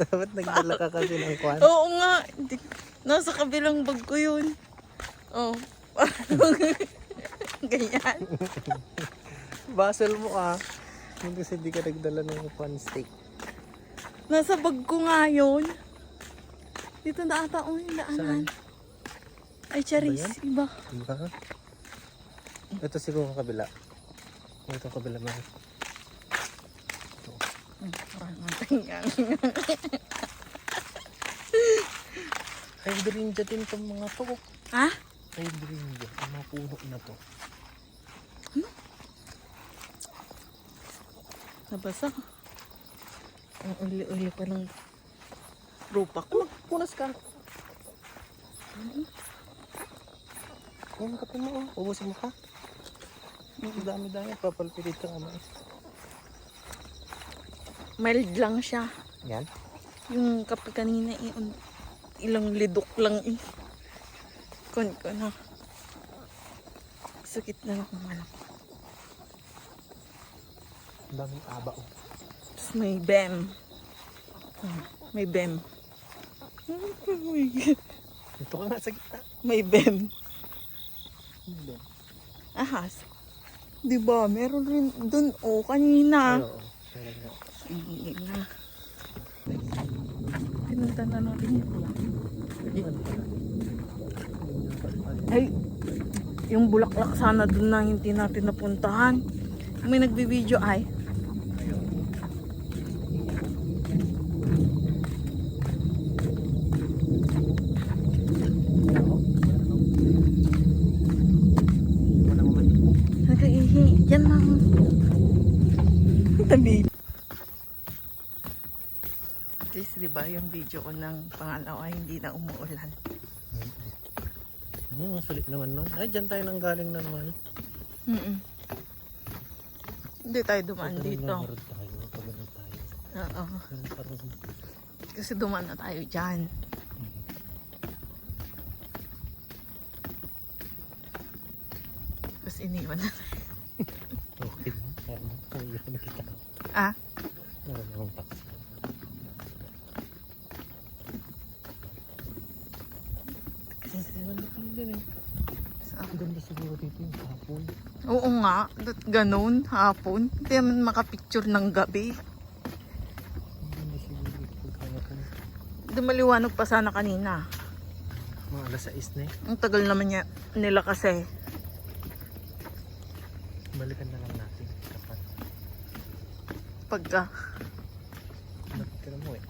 Dapat nagdala ka kasi ng kwan. Oo nga. Nasa kabilang bag ko yun. Oh. Ganyan. Basel mo ah. Hindi kasi di ka nagdala ng kwan steak. Nasa bag ko nga yun. Dito na ata yung daanan. Ay, charis. Iba. Diba? Ito siguro ang kabila. Ito ang kabila ba? Hydrangea din itong mga to. Ha? Hydrangea. Ang mga puno na to. Ano? Nabasa. Ang uli-uli pa ng rupa ko. Punas ka. Kung ka pa mo, ubusin mo ka. Ang dami-dami, papalpilit ka naman. Mild lang siya. Yan? Yung kape kanina ilang lidok lang Kon ko na. Sakit na lang ang ano. Ang daming aba oh. Tapos may bem. May bem. Oh my God. Ito ka nga sa gitna. May bem. Hindi. Ahas. Diba? Meron rin dun kanina. Ay, oo. Meron nga. Hindi na. Pinunta na natin yung Yan pala. ay, yung bulaklak sana dun na hindi natin napuntahan. May nagbibideo ay. Nag-ihi. Yan lang. Tabi. At least, diba, yung video ko ng pangalawa hindi na umuulan. Ang sulit naman nun. Ay, dyan tayo nang galing na naman. Hindi tayo dumaan dito. Pagano'n tayo. Oo. Ganun pa rin. Kasi dumaan na tayo dyan. Tapos iniwan na. Okay na. Kaya mo. Kaya mo kita. Ah? Meron akong taxi. Ang ganda siguro dito yung hapon. Oo nga. Ganun. Hapon. Hindi naman makapicture ng gabi. Ang ganda siguro dito pagkahapon. Dumaliwanag pa sana kanina. Mga alas 6 na eh. Ang tagal naman nila kasi. Balikan na lang natin. Kapat. Pagka. Lapit ka na mo eh.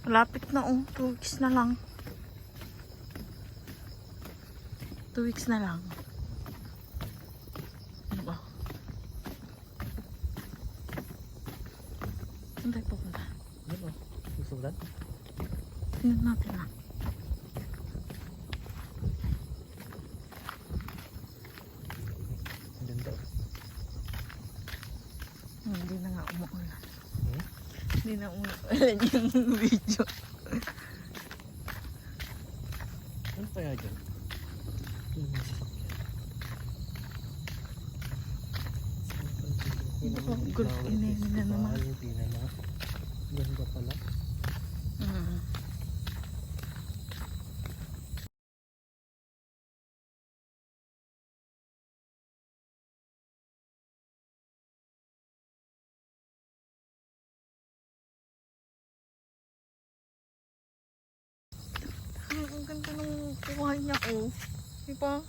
Malapit na 2 weeks na lang. 2 weeks na lang. Ano ba? Saan tayo pupunta? Ano ba? Susulat? Tingnan natin na. Ang ganda. Hindi na nga umuulan. Hmm? Hindi na umuulan yung video. Ano kaya dyan? Yung mga sasakyan. Hindi ko gulp inay na naman. Hindi na naman. Ganda pala. Ang ganda ng kuha niya Diba?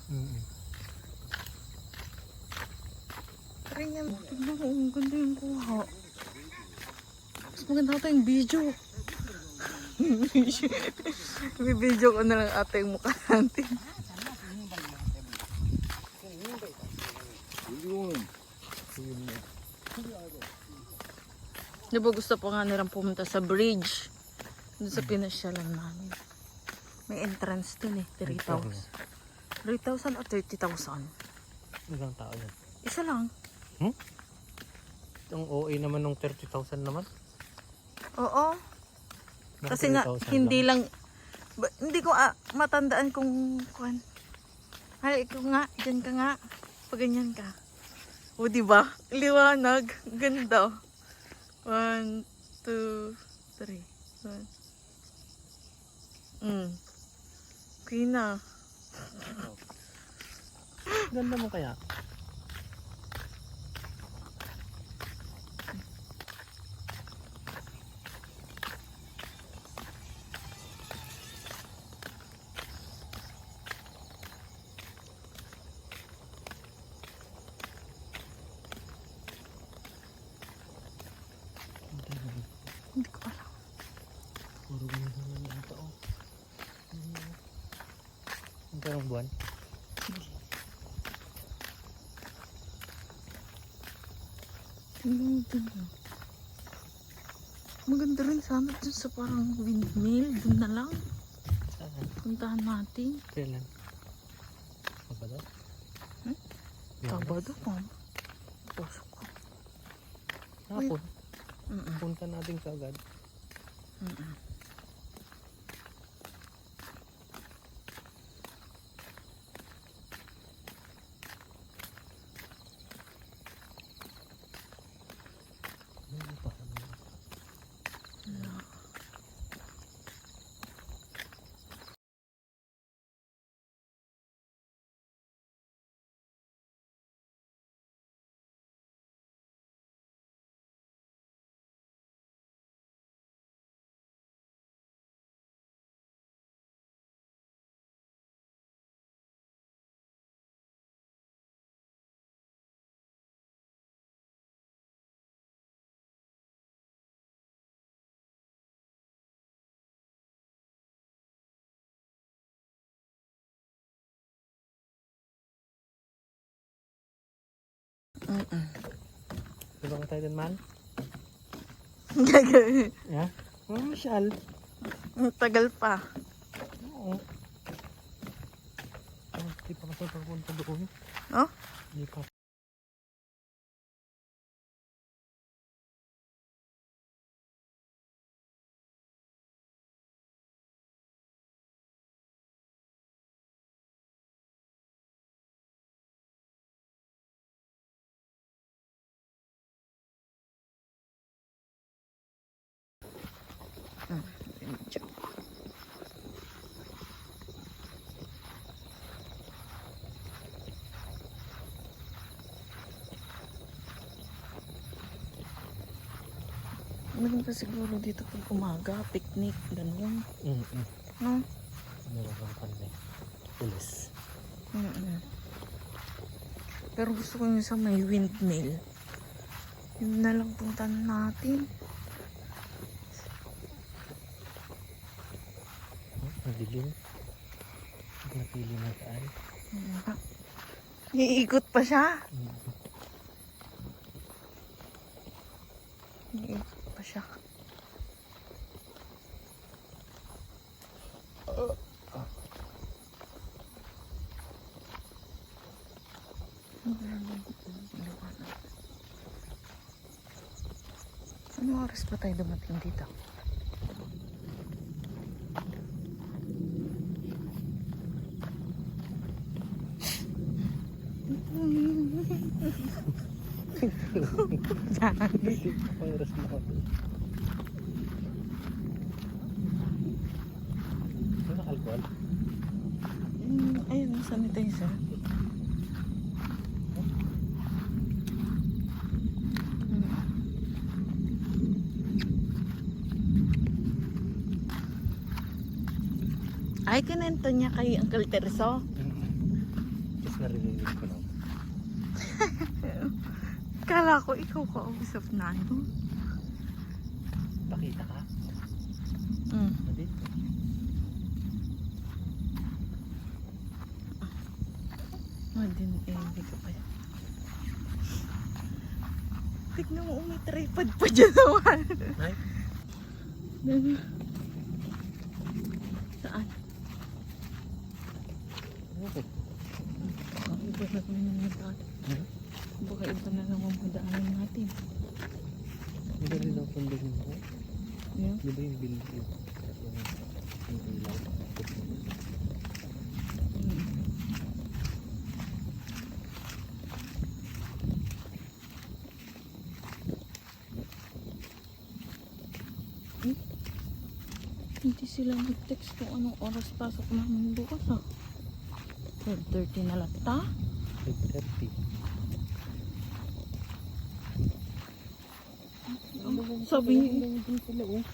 Rin yan. Tignan ko, ang ganda yung kuha. Mas maganda ata yung video. May video ko na lang ata yung mukha natin. Diba gusto pa nga nilang pumunta sa bridge. Doon sa pinasyalan namin. May entrance dun 3,000. 3,000 o 30,000? Ilang tao yan? Isa lang. Ang OA naman ng 30,000 naman. Oo. Mga Kasi nga, 30,000 hindi lang, hindi ko matandaan kung, halay ko nga, dyan ka nga, pag ganyan ka. O diba? Liwanag, ganda. 1, 2, 3. Okay na. Ganda mo kaya? Hindi ko alam. Puro ganito na lang ito. Ang parang buwan. Tingnan mo dun. Maganda rin sana dun sa parang windmill. Dun na lang. Saan? Puntahan natin. Kailan? Sabado? Sabado pa. Pasok ko. Hapon. Mm-mm. Punta natin kaagad. Mm-mm. Ano pa? Wala. Mm-mm. Diba ka tayo din man? Gagawin. Ha? Oh, masyal. Ang tagal pa. Oo. Di pa kasi papunta doon. Oh? Di pa. Maganda siguro dito pag umaga, picnic, ganun. No? Meron kang na pulis. Pero gusto ko yung sa may windmill. Yun na lang puntahan natin. Madilim. Napili na saan. Iikot pa siya. Iikot pa siya. Ano oras pa tayo dumating dito? Pangras na ako. Ano alcohol? Ayun, sanitizer. Ay, kinento niya kay Uncle Terso. Tapos narinig ko lang. Kala ko ikaw kausap na ito. Pakita ka? Mm. Madi? Hindi ko pa yan. Tignan mo, may tripod pa dyan naman. Ay? Saan? Okay. Iba na naman madaan. Baka iba na naman madaanan natin. Hindi rin ang building mo. Yeah. Di ba yung building? Yung ilaw. Hindi sila mag-text kung anong oras pasok namin bukas ah. 12:30 na lang ta. 8:30. Sabi niya. Hindi sila oh.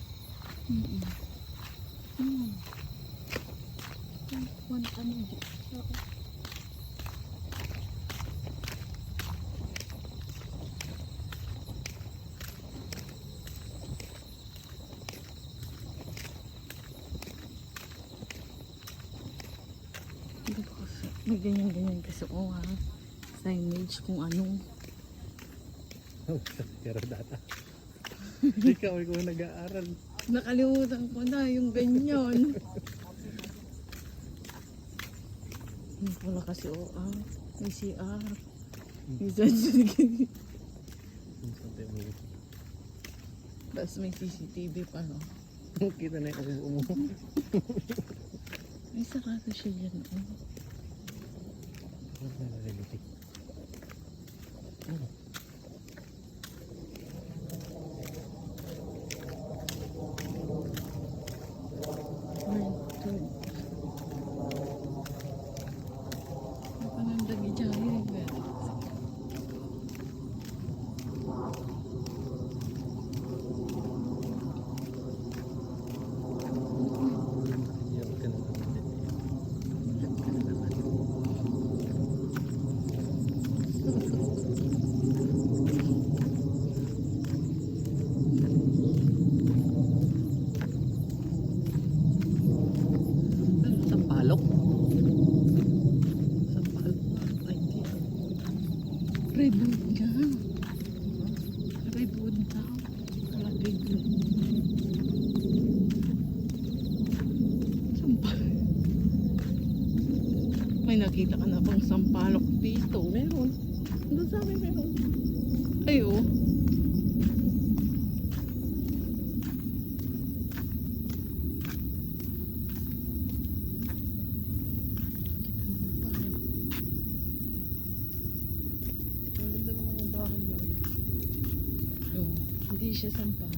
May ganyan-ganyan kasi o ha. Signage kung anong. Oh, pero data. Ikaw, ikaw nag-aaral. Nakalimutan ko na yung ganyan. Hindi pala kasi o may CR. May sensitive. Tapos may CCTV pa no. Kita na yung umo. May sarado siya dyan o. Sampalok. Redwood ka. Redwood daw. Redwood. Sampalok. May nakita ka na bang sampalok dito? Meron. Doon sa amin meron. Ay oh. Ang ganda naman ng bahay niya. Oh, hindi siya sampal.